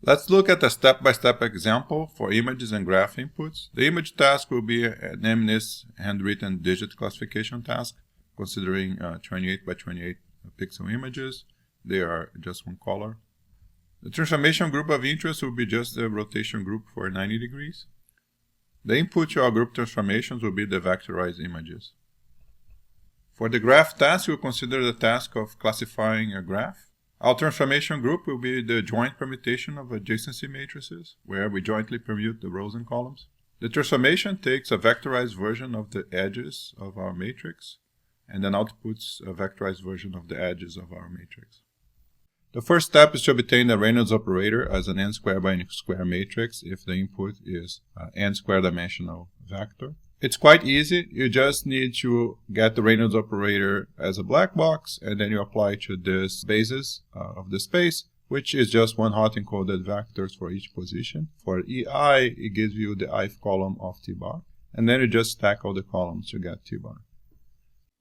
Let's look at a step-by-step example for images and graph inputs. The image task will be an Mnist handwritten digit classification task, considering 28 by 28 pixel images. They are just one color. The transformation group of interest will be just the rotation group for 90 degrees. The input to our group transformations will be the vectorized images. For the graph task, we'll consider the task of classifying a graph. Our transformation group will be the joint permutation of adjacency matrices, where we jointly permute the rows and columns. The transformation takes a vectorized version of the edges of our matrix, and then outputs a vectorized version of the edges of our matrix. The first step is to obtain the Reynolds operator as an n square by n square matrix if the input is an n square dimensional vector. It's quite easy. You just need to get the Reynolds operator as a black box, and then you apply to this basis of the space, which is just one hot encoded vectors for each position. For EI, it gives you the ith column of T bar, and then you just stack all the columns to get T bar.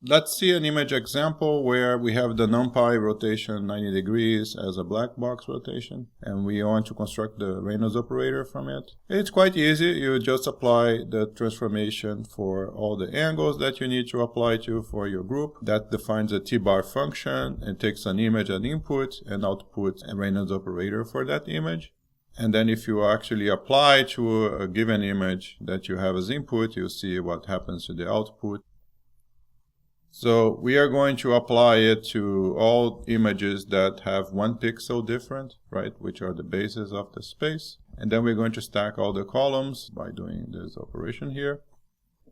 Let's see an image example where we have the NumPy rotation 90 degrees as a black box rotation, and we want to construct the Reynolds operator from it. It's quite easy. You just apply the transformation for all the angles that you need to apply to for your group. That defines a T-bar function and takes an image as input and outputs a Reynolds operator for that image. And then if you actually apply to a given image that you have as input, you'll see what happens to the output. So we are going to apply it to all images that have 1 pixel different, right, which are the bases of the space. And then we're going to stack all the columns by doing this operation here.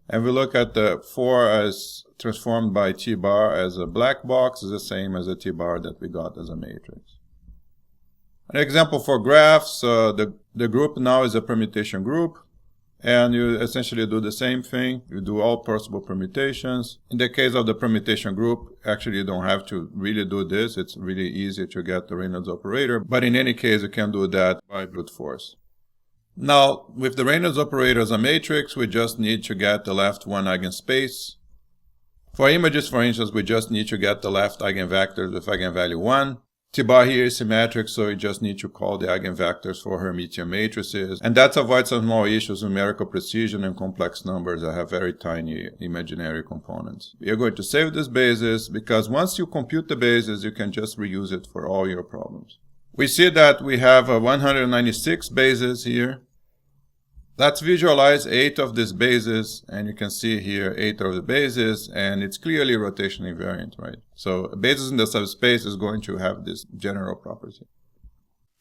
And we look at the 4 as transformed by T bar as a black box is the same as the T bar that we got as a matrix. An example for graphs, the group now is a permutation group. And you essentially do the same thing. You do all possible permutations. In the case of the permutation group, actually you don't have to really do this. It's really easy to get the Reynolds operator. But in any case, you can do that by brute force. Now, with the Reynolds operator as a matrix, we just need to get the left one eigenspace. For images, for instance, we just need to get the left eigenvectors with eigenvalue 1. T bar here is symmetric, so you just need to call the eigenvectors for Hermitian matrices. And that avoids some small issues, numerical precision and complex numbers that have very tiny imaginary components. You're going to save this basis because once you compute the basis, you can just reuse it for all your problems. We see that we have 196 bases here. Let's visualize 8 of these bases, and you can see here 8 of the bases, and it's clearly rotation invariant, right? So a basis in the subspace is going to have this general property.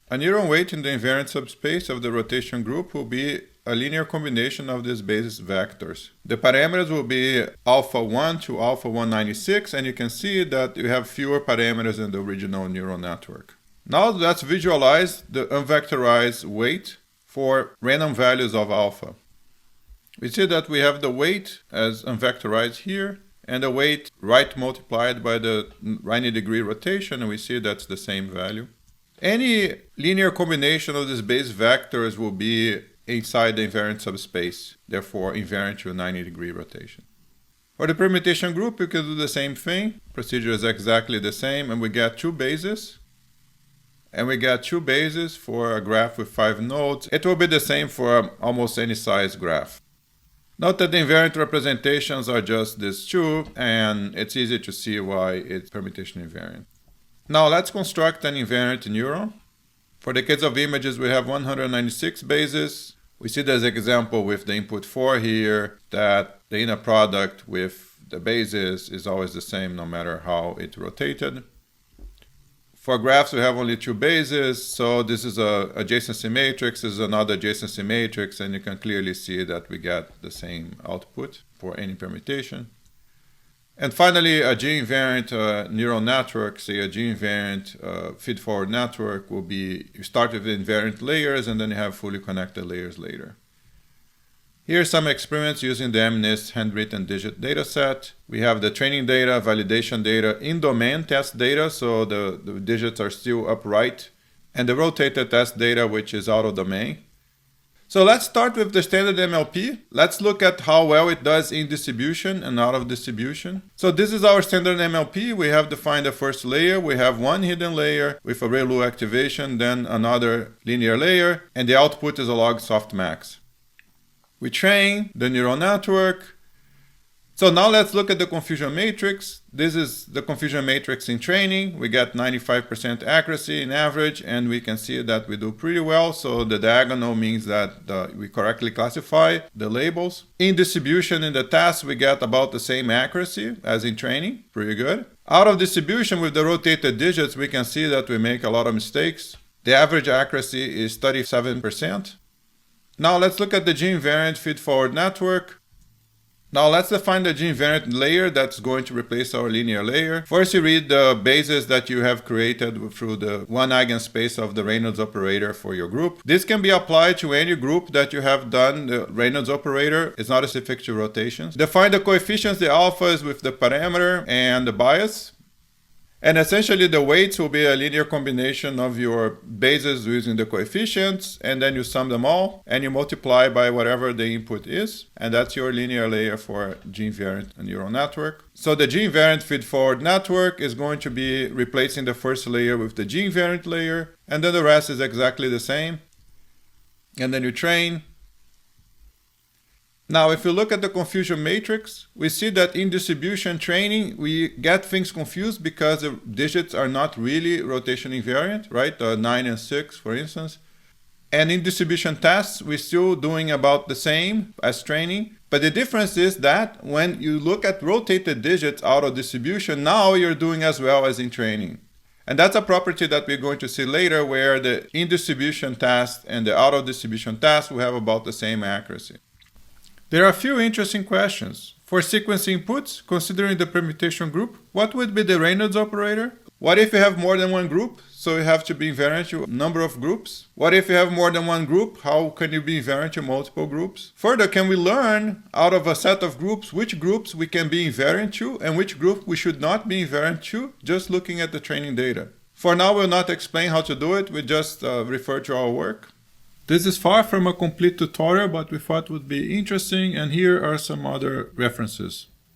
A neuron weight in the invariant subspace of the rotation group will be a linear combination of these basis vectors. The parameters will be alpha 1 to alpha 196, and you can see that you have fewer parameters than the original neural network. Now let's visualize the unvectorized weight for random values of alpha. We see that we have the weight as unvectorized here, and the weight right multiplied by the 90 degree rotation, and we see that's the same value. Any linear combination of these base vectors will be inside the invariant subspace, therefore invariant to a 90 degree rotation. For the permutation group, you can do the same thing. Procedure is exactly the same, and we get 2 bases. And we get 2 bases for a graph with 5 nodes. It will be the same for almost any size graph. Note that the invariant representations are just these 2, and it's easy to see why it's permutation invariant. Now let's construct an invariant neuron. For the case of images, we have 196 bases. We see this example with the input 4 here, that the inner product with the bases is always the same no matter how it rotated. For graphs, we have only 2 bases, so this is a adjacency matrix, this is another adjacency matrix, and you can clearly see that we get the same output for any permutation. And finally, a G-invariant neural network, say a G-invariant feedforward network, will be, you start with invariant layers and then you have fully connected layers later. Here are some experiments using the Mnist handwritten digit dataset. We have the training data, validation data, in-domain test data, so the digits are still upright, and the rotated test data, which is out of domain. So let's start with the standard MLP. Let's look at how well it does in distribution and out of distribution. So this is our standard MLP. We have defined the first layer. We have one hidden layer with a ReLU activation, then another linear layer, and the output is a log softmax. We train the neural network. So now let's look at the confusion matrix. This is the confusion matrix in training. We get 95% accuracy in average, and we can see that we do pretty well. So the diagonal means that we correctly classify the labels. In distribution in the test, we get about the same accuracy as in training. Pretty good. Out of distribution with the rotated digits, we can see that we make a lot of mistakes. The average accuracy is 37%. Now let's look at the G-invariant feedforward network. Now let's define the G-invariant layer that's going to replace our linear layer. First, you read the bases that you have created through the one eigenspace of the Reynolds operator for your group. This can be applied to any group that you have done the Reynolds operator. It's not specific to rotations. Define the coefficients, the alphas with the parameter and the bias. And essentially the weights will be a linear combination of your bases using the coefficients, and then you sum them all and you multiply by whatever the input is, and that's your linear layer for G-invariant neural network. So the G-invariant feedforward network is going to be replacing the first layer with the G-invariant layer, and then the rest is exactly the same. And then you train. Now, if you look at the confusion matrix, we see that in distribution training, we get things confused because the digits are not really rotation invariant, right? 9 and 6, for instance. And in distribution tests, we're still doing about the same as training. But the difference is that when you look at rotated digits out of distribution, now you're doing as well as in training. And that's a property that we're going to see later, where the in distribution test and the out of distribution test will have about the same accuracy. There are a few interesting questions. For sequence inputs, considering the permutation group, what would be the Reynolds operator? What if you have more than one group? So you have to be invariant to a number of groups. What if you have more than one group? How can you be invariant to multiple groups? Further, can we learn out of a set of groups which groups we can be invariant to and which group we should not be invariant to, just looking at the training data? For now, we'll not explain how to do it. We just refer to our work. This is far from a complete tutorial, but we thought would be interesting, and here are some other references.